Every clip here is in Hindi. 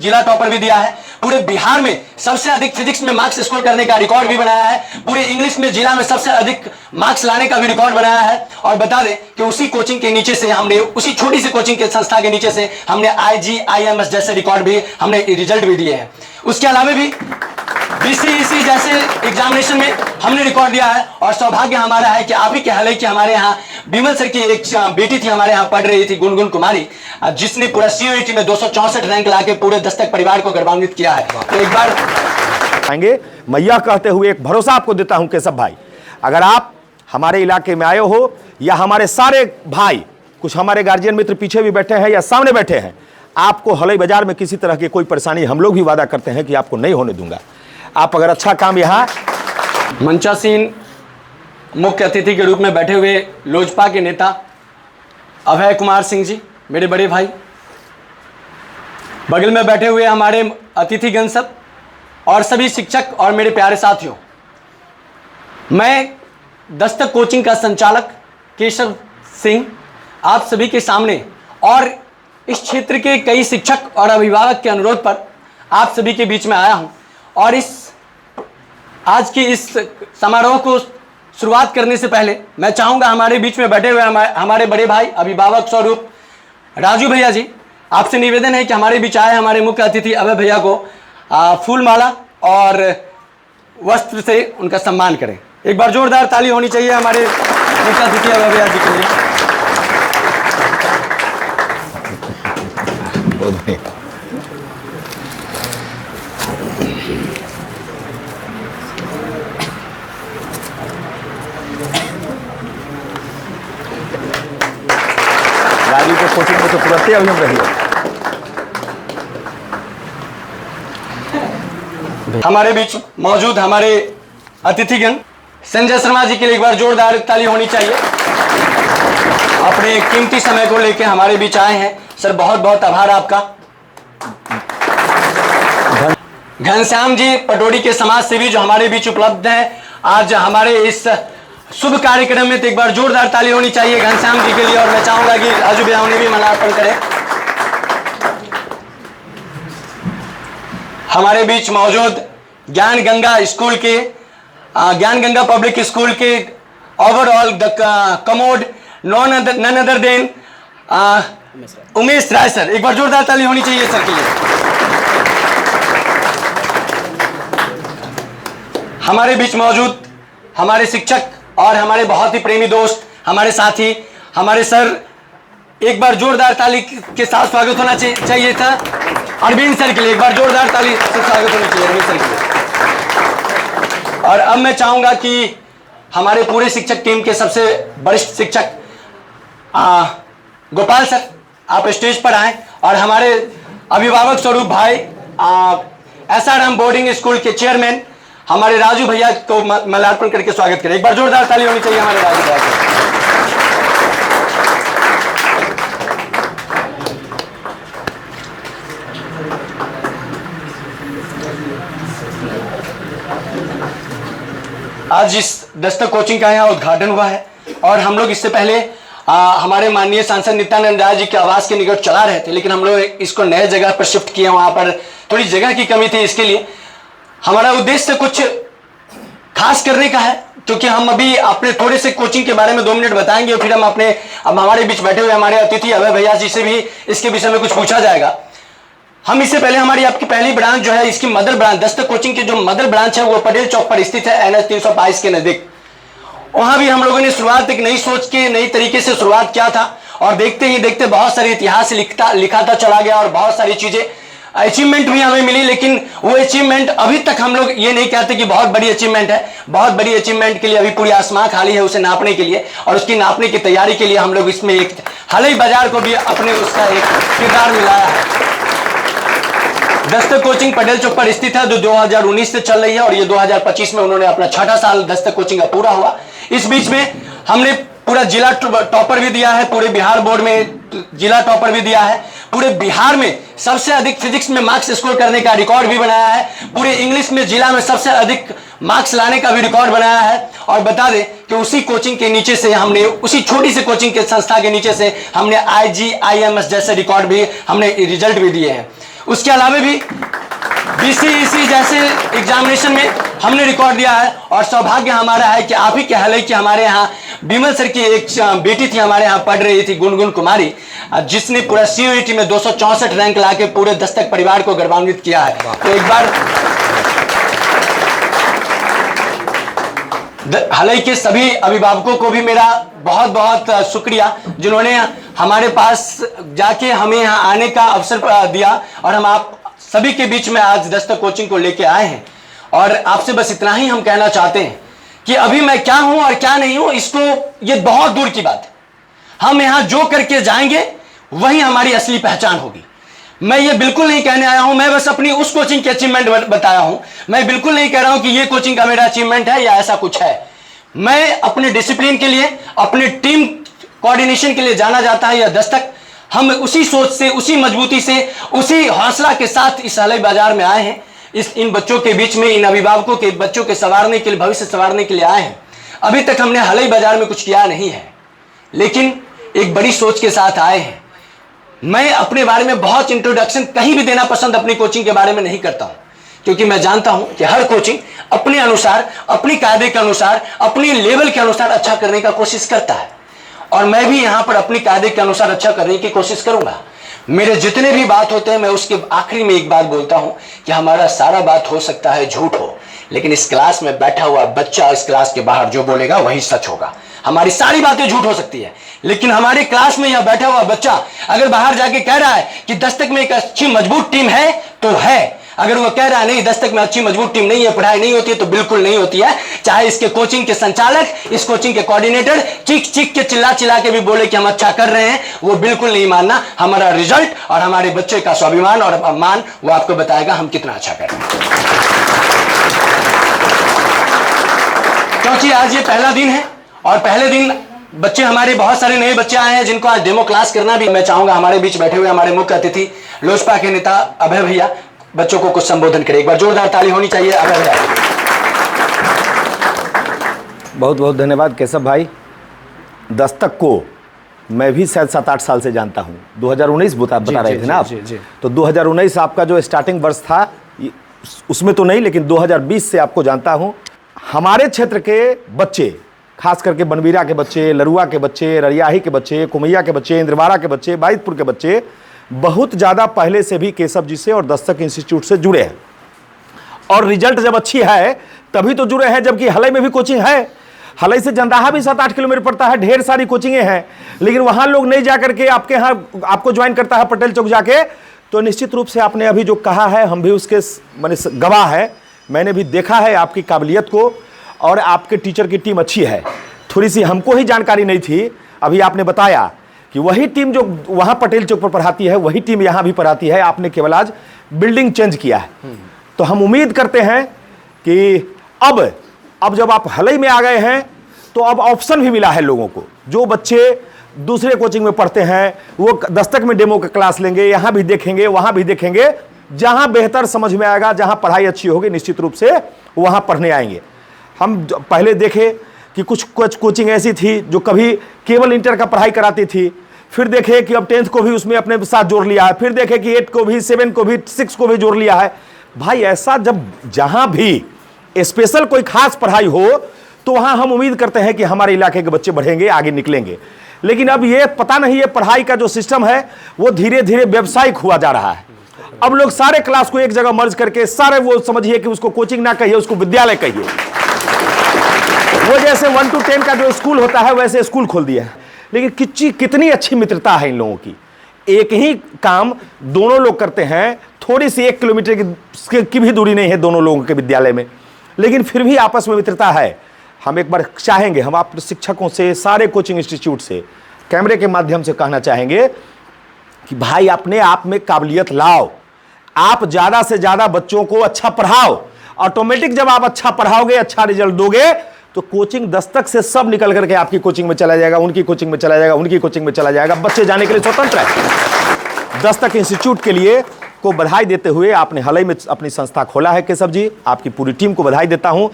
जिला टॉपर भी दिया है, पूरे बिहार में सबसे अधिक फिजिक्स में मार्क्स स्कोर करने का रिकॉर्ड भी बनाया है, पूरे इंग्लिश में जिला में सबसे अधिक मार्क्स लाने का भी रिकॉर्ड बनाया है। और बता दें कि उसी कोचिंग के नीचे से हमने, उसी छोटी सी कोचिंग के संस्था के नीचे से हमने IGIMS जैसे रिकॉर्ड भी, हमने रिजल्ट भी दिए हैं। उसके अलावा भी BCEC जैसे एग्जामिनेशन में हमने रिकॉर्ड दिया है। और सौभाग्य हमारा है कि आप ही के हाल कि हमारे यहाँ विमल सर की एक बेटी थी, हमारे यहाँ पढ़ रही थी, गुनगुन कुमारी, जिसने पूरा CUET में 264 रैंक लाके पूरे दस्तक परिवार को गौरवान्वित किया है। तो एक बार आएंगे। मैं यह कहते हुए एक भरोसा आपको देता हूं केशव भाई, अगर आप हमारे इलाके में आए हो या हमारे सारे भाई, कुछ हमारे गार्जियन मित्र पीछे भी बैठे हैं या सामने बैठे हैं, आपको हलई बाजार में किसी तरह की कोई परेशानी हम लोग भी वादा करते हैं कि आपको नहीं होने दूंगा। आप अगर अच्छा काम यहाँ मंचासीन मुख्य अतिथि के रूप में बैठे हुए लोजपा के नेता अभय कुमार सिंह जी, मेरे बड़े भाई, बगल में बैठे हुए हमारे अतिथिगण सब, और सभी शिक्षक और मेरे प्यारे साथियों, मैं दस्तक कोचिंग का संचालक केशव सिंह आप सभी के सामने और इस क्षेत्र के कई शिक्षक और अभिभावक के अनुरोध पर आप सभी के बीच में आया हूं। और इस आज की इस समारोह को शुरुआत करने से पहले मैं चाहूंगा हमारे बीच में बैठे हुए हमारे बड़े भाई अभिभावक स्वरूप राजू भैया जी, आपसे निवेदन है कि हमारे बीच आए हमारे मुख्य अतिथि अभय भैया को फूल माला और वस्त्र से उनका सम्मान करें। एक बार जोरदार ताली होनी चाहिए हमारे मुख्य अतिथि अभय भैया जी के लिए। राजू के कोचिंग में तो तुरंत ही अभी हम रही। हमारे बीच मौजूद हमारे अतिथिगण संजय शर्मा जी के लिए एक बार जोरदार ताली होनी चाहिए। अपने कीमती समय को लेकर हमारे बीच आए हैं सर, बहुत बहुत आभार आपका। घनश्याम जी पटोरी के समाज सेवी जो हमारे बीच उपलब्ध हैं आज हमारे इस शुभ कार्यक्रम में, तो एक बार जोरदार ताली होनी चाहिए घनश्याम जी के लिए। और मैं चाहूंगा कि राजू भैया उन्हें भी माल्यार्पण करें। हमारे बीच मौजूद ज्ञान गंगा स्कूल के, ज्ञान गंगा पब्लिक स्कूल के overall the commode none other than Umesh Rai sir, एक बार जोरदार ताली होनी चाहिए सर के लिए। हमारे बीच मौजूद हमारे शिक्षक और हमारे बहुत ही प्रेमी दोस्त, हमारे साथी, हमारे सर, एक बार जोरदार ताली के साथ स्वागत होना चाहिए था अरविंद सर के लिए। एक बार जोरदार ताली से स्वागत होना चाहिए अरविंद सर के लिए। और अब मैं चाहूंगा कि हमारे पूरे शिक्षक टीम के सबसे वरिष्ठ शिक्षक गोपाल सर आप स्टेज पर आए और हमारे अभिभावक स्वरूप भाई SRM बोर्डिंग स्कूल के चेयरमैन हमारे राजू भैया को माल्यार्पण करके स्वागत करें। एक बार जोरदार ताली होनी चाहिए हमारे राजू भैया को। आज इस दस्तक कोचिंग का यहाँ उद्घाटन हुआ है और हम लोग इससे पहले हमारे माननीय सांसद नित्यानंद राय जी के आवास के निकट चला रहे थे, लेकिन हम लोग इसको नए जगह पर शिफ्ट किए। वहाँ पर थोड़ी जगह की कमी थी, इसके लिए हमारा उद्देश्य कुछ खास करने का है, क्योंकि हम अभी अपने थोड़े से कोचिंग के बारे में 2 मिनट बताएंगे और फिर हम अब हमारे बीच बैठे हुए हमारे अतिथि अभय भैया जी से भी इसके विषय में कुछ पूछा जाएगा। हम इससे पहले हमारी आपकी पहली ब्रांच जो है, इसकी मदर ब्रांच, दस्तक कोचिंग की जो मदर ब्रांच है वो पटेल चौक पर स्थित है, NH 322 के नजदीक। वहां भी हम लोगों ने शुरुआत एक नई सोच के नई तरीके से शुरुआत किया था और देखते ही देखते बहुत सारे इतिहास लिखाता चला गया और बहुत सारी चीजें अचीवमेंट भी हमें मिली। लेकिन वो अचीवमेंट अभी तक हम लोग ये नहीं कहते कि बहुत बड़ी अचीवमेंट है। बहुत बड़ी अचीवमेंट के लिए अभी पूरी आसमां खाली है उसे नापने के लिए, और उसकी नापने की तैयारी के लिए हम लोग इसमें एक हलई बाजार को भी अपने उसका एक किरदार मिलाया है। दस्तक कोचिंग पटेल चौक पर स्थित है, जो 2019 से चल रही है और ये 2025 में उन्होंने अपना 6ठा साल दस्तक कोचिंग का पूरा हुआ। इस बीच में हमने पूरा जिला टॉपर भी दिया है, पूरे बिहार बोर्ड में जिला टॉपर भी दिया है, पूरे बिहार में सबसे अधिक फिजिक्स में मार्क्स स्कोर करने का रिकॉर्ड भी बनाया है, पूरे इंग्लिश में जिला में सबसे अधिक मार्क्स लाने का भी रिकॉर्ड बनाया है। और बता दें कि उसी कोचिंग के नीचे से हमने, उसी छोटी सी कोचिंग के संस्था के नीचे से हमने IGIMS जैसे रिकॉर्ड भी, हमने रिजल्ट भी दिए हैं। उसके अलावा भी BCEC जैसे एग्जामिनेशन में हमने रिकॉर्ड दिया है। और सौभाग्य हमारा है कि आप ही के हाल कि हमारे यहाँ विमल सर की एक बेटी थी, हमारे यहाँ पढ़ रही थी, गुनगुन कुमारी, जिसने पूरा CUET में 264 रैंक लाके पूरे दस्तक परिवार को गौरवान्वित किया है। तो एक बार हालांकि के सभी अभिभावकों को भी मेरा बहुत बहुत शुक्रिया, जिन्होंने हमारे पास जाके हमें यहाँ आने का अवसर दिया और हम आप सभी के बीच में आज दस्तक कोचिंग को लेके आए हैं। और आपसे बस इतना ही हम कहना चाहते हैं कि अभी मैं क्या हूं और क्या नहीं हूं, इसको ये बहुत दूर की बात है। हम यहां जो करके जाएंगे वही हमारी असली पहचान होगी। मैं ये बिल्कुल नहीं कहने आया हूं, मैं बस अपनी उस कोचिंग की अचीवमेंट बताया हूं। मैं बिल्कुल नहीं कह रहा हूं कि ये कोचिंग का मेरा अचीवमेंट है या ऐसा कुछ है। मैं अपने डिसिप्लिन के लिए, अपने टीम कोऑर्डिनेशन के लिए जाना जाता है। यह दस्तक हम उसी सोच से, उसी मजबूती से, उसी हौसला के साथ इस हलई बाजार में आए हैं। इन बच्चों के बीच में, इन अभिभावकों के बच्चों के संवारने के लिए, भविष्य संवारने के लिए आए हैं। अभी तक हमने हलई बाजार में कुछ किया नहीं है, लेकिन एक बड़ी सोच के साथ आए हैं। मैं अपने बारे में बहुत इंट्रोडक्शन कहीं भी देना पसंद अपनी कोचिंग के बारे में नहीं करता हूं, क्योंकि मैं जानता हूं कि हर कोचिंग अपने अनुसार, अपनी कायदे के अनुसार, अपनी लेवल के अनुसार अच्छा करने का कोशिश करता है। और मैं भी यहां पर अपनी कायदे के अनुसार अच्छा करने की कोशिश करूंगा। मेरे जितने भी बात होते हैं, मैं उसके आखिरी में एक बात बोलता हूं कि हमारा सारा बात हो सकता है झूठ हो, लेकिन इस क्लास में बैठा हुआ बच्चा इस क्लास के बाहर जो बोलेगा वही सच होगा। हमारी सारी बातें झूठ हो सकती है, लेकिन हमारे क्लास में यह बैठा हुआ बच्चा अगर बाहर जाके कह रहा है कि दस्तक में एक अच्छी मजबूत टीम है तो है। अगर वो कह रहा है नहीं दस्तक में अच्छी मजबूत टीम नहीं है, पढ़ाई नहीं होती है, तो बिल्कुल नहीं होती है। चाहे इसके कोचिंग के संचालक, इस कोचिंग के कोऑर्डिनेटर चीख चीख के चिल्ला चिल्ला के भी बोले कि हम अच्छा कर रहे हैं, वो बिल्कुल नहीं मानना। हमारा रिजल्ट और हमारे बच्चे का स्वाभिमान और अपमान वो आपको बताएगा हम कितना अच्छा कर रहे हैं। क्योंकि आज ये पहला दिन है और पहले दिन बच्चे हमारे बहुत सारे नए बच्चे आए हैं जिनको आज डेमो क्लास करना भी मैं चाहूंगा। हमारे बीच बैठे हुए हमारे मुख्य अतिथि लोजपा के नेता अभय भैया बच्चों को कुछ संबोधन करें। एक बार जोरदार ताली होनी चाहिए अभय भैया। बहुत बहुत धन्यवाद केशव भाई। दस्तक को मैं भी शायद 7-8 साल से जानता हूँ। 2019 बता रहे थे ना आप? तो 2019 आपका जो स्टार्टिंग वर्ष था उसमें तो नहीं, लेकिन 2020 से आपको जानता हूँ। हमारे क्षेत्र के बच्चे, खास करके बनवीरा के बच्चे, लरुआ के बच्चे, ररियाही के बच्चे, कुमैया के बच्चे, इंद्रवारा के बच्चे, बाइतपुर के बच्चे बहुत ज़्यादा पहले से भी केशव जी से और दस्तक इंस्टीट्यूट से जुड़े हैं। और रिजल्ट जब अच्छी है तभी तो जुड़े हैं, जबकि हलई में भी कोचिंग है। हलई से जंदाहा भी 7-8 किलोमीटर पड़ता है, ढेर सारी कोचिंगें हैं, लेकिन वहाँ लोग नहीं जा करके आपके यहाँ आपको ज्वाइन करता है पटेल चौक जाके। तो निश्चित रूप से आपने अभी जो कहा है हम भी उसके माने गवाह है। मैंने भी देखा है आपकी काबिलियत को और आपके टीचर की टीम अच्छी है। थोड़ी सी हमको ही जानकारी नहीं थी, अभी आपने बताया कि वही टीम जो वहाँ पटेल चौक पर पढ़ाती है वही टीम यहाँ भी पढ़ाती है। आपने केवल आज बिल्डिंग चेंज किया है। तो हम उम्मीद करते हैं कि अब जब आप हलई में आ गए हैं तो अब ऑप्शन भी मिला है लोगों को। जो बच्चे दूसरे कोचिंग में पढ़ते हैं वो दस्तक में डेमो का क्लास लेंगे, यहाँ भी देखेंगे, वहाँ भी देखेंगे। जहाँ बेहतर समझ में आएगा, जहाँ पढ़ाई अच्छी होगी, निश्चित रूप से वहाँ पढ़ने आएंगे। हम पहले देखे कि कुछ कोचिंग ऐसी थी जो कभी केवल इंटर का पढ़ाई कराती थी, फिर देखे कि अब 10th को भी उसमें अपने साथ जोड़ लिया है, फिर देखे कि 8 को भी, 7 को भी, 6 को भी जोड़ लिया है। भाई ऐसा जब जहाँ भी स्पेशल कोई खास पढ़ाई हो तो वहाँ हम उम्मीद करते हैं कि हमारे इलाके के बच्चे बढ़ेंगे, आगे निकलेंगे। लेकिन अब ये पता नहीं है पढ़ाई का जो सिस्टम है वो धीरे धीरे व्यावसायिक हुआ जा रहा है। अब लोग सारे क्लास को एक जगह मर्ज करके सारे वो समझिए कि उसको कोचिंग ना कहिए, उसको विद्यालय कहिए। वो जैसे 1 to 10 का जो स्कूल होता है वैसे स्कूल खोल दिया है। लेकिन कितनी अच्छी मित्रता है इन लोगों की। एक ही काम दोनों लोग करते हैं, थोड़ी सी 1 किलोमीटर की भी दूरी नहीं है दोनों लोगों के विद्यालय में, लेकिन फिर भी आपस में मित्रता है। हम एक बार चाहेंगे, हम आप शिक्षकों से, सारे कोचिंग इंस्टीट्यूट से कैमरे के माध्यम से कहना चाहेंगे कि भाई अपने आप में काबिलियत लाओ, आप ज़्यादा से ज़्यादा बच्चों को अच्छा पढ़ाओ। ऑटोमेटिक जब आप अच्छा पढ़ाओगे, अच्छा रिजल्ट दोगे, तो कोचिंग दस्तक से सब निकल करके आपकी कोचिंग में चला जाएगा, उनकी कोचिंग में चला जाएगा, उनकी कोचिंग में चला जाएगा। बच्चे जाने के लिए स्वतंत्र है। दस्तक इंस्टीट्यूट के लिए आपको बधाई देते हुए, आपने हाल ही में अपनी संस्था खोला है केशव जी, आपकी पूरी टीम को बधाई देता हूं।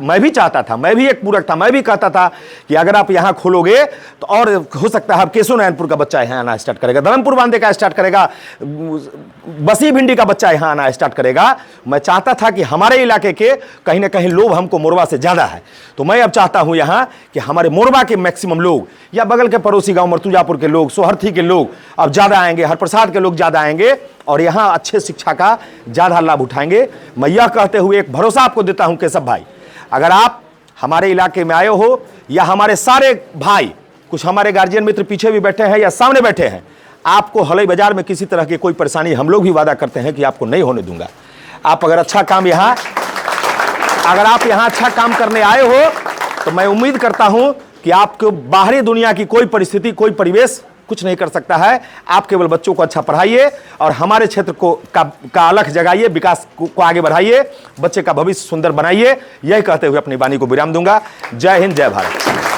मैं भी चाहता था, मैं भी एक पूरक था, मैं भी कहता था कि अगर आप यहां खोलोगे तो और हो सकता है केशव नारायणपुर का बच्चा यहां आना स्टार्ट करेगा, धर्मपुर बांधे का स्टार्ट करेगा, बसी भिंडी का बच्चा यहां आना स्टार्ट करेगा। मैं चाहता था कि हमारे इलाके के कहीं ना कहीं लोग हमको मोरबा से ज्यादा है, तो मैं अब चाहता हूं यहां कि हमारे मोरबा के मैक्सिमम लोग या बगल के पड़ोसी गांव मर्तुजापुर के लोग, सोहरथी के लोग अब ज्यादा आएंगे, हरप्रसाद के लोग ज्यादा आएंगे और यहां अच्छे शिक्षा का ज्यादा लाभ उठाएंगे। मैं यह कहते हुए एक भरोसा आपको देता हूं केशव भाई, अगर आप हमारे इलाके में आए हो या हमारे सारे भाई, कुछ हमारे गार्जियन मित्र पीछे भी बैठे हैं या सामने बैठे हैं, आपको हलई बाजार में किसी तरह की कोई परेशानी हम लोग भी वादा करते हैं कि आपको नहीं होने दूंगा। आप अगर अच्छा काम अगर आप यहां अच्छा काम करने आए हो तो मैं उम्मीद करता हूं कि आपको बाहरी दुनिया की कोई परिस्थिति, कोई परिवेश कुछ नहीं कर सकता है। आप केवल बच्चों को अच्छा पढ़ाइए और हमारे क्षेत्र को का अलख जगाइए, विकास को आगे बढ़ाइए, बच्चे का भविष्य सुंदर बनाइए। यही कहते हुए अपनी वाणी को विराम दूंगा। जय हिंद, जय भारत।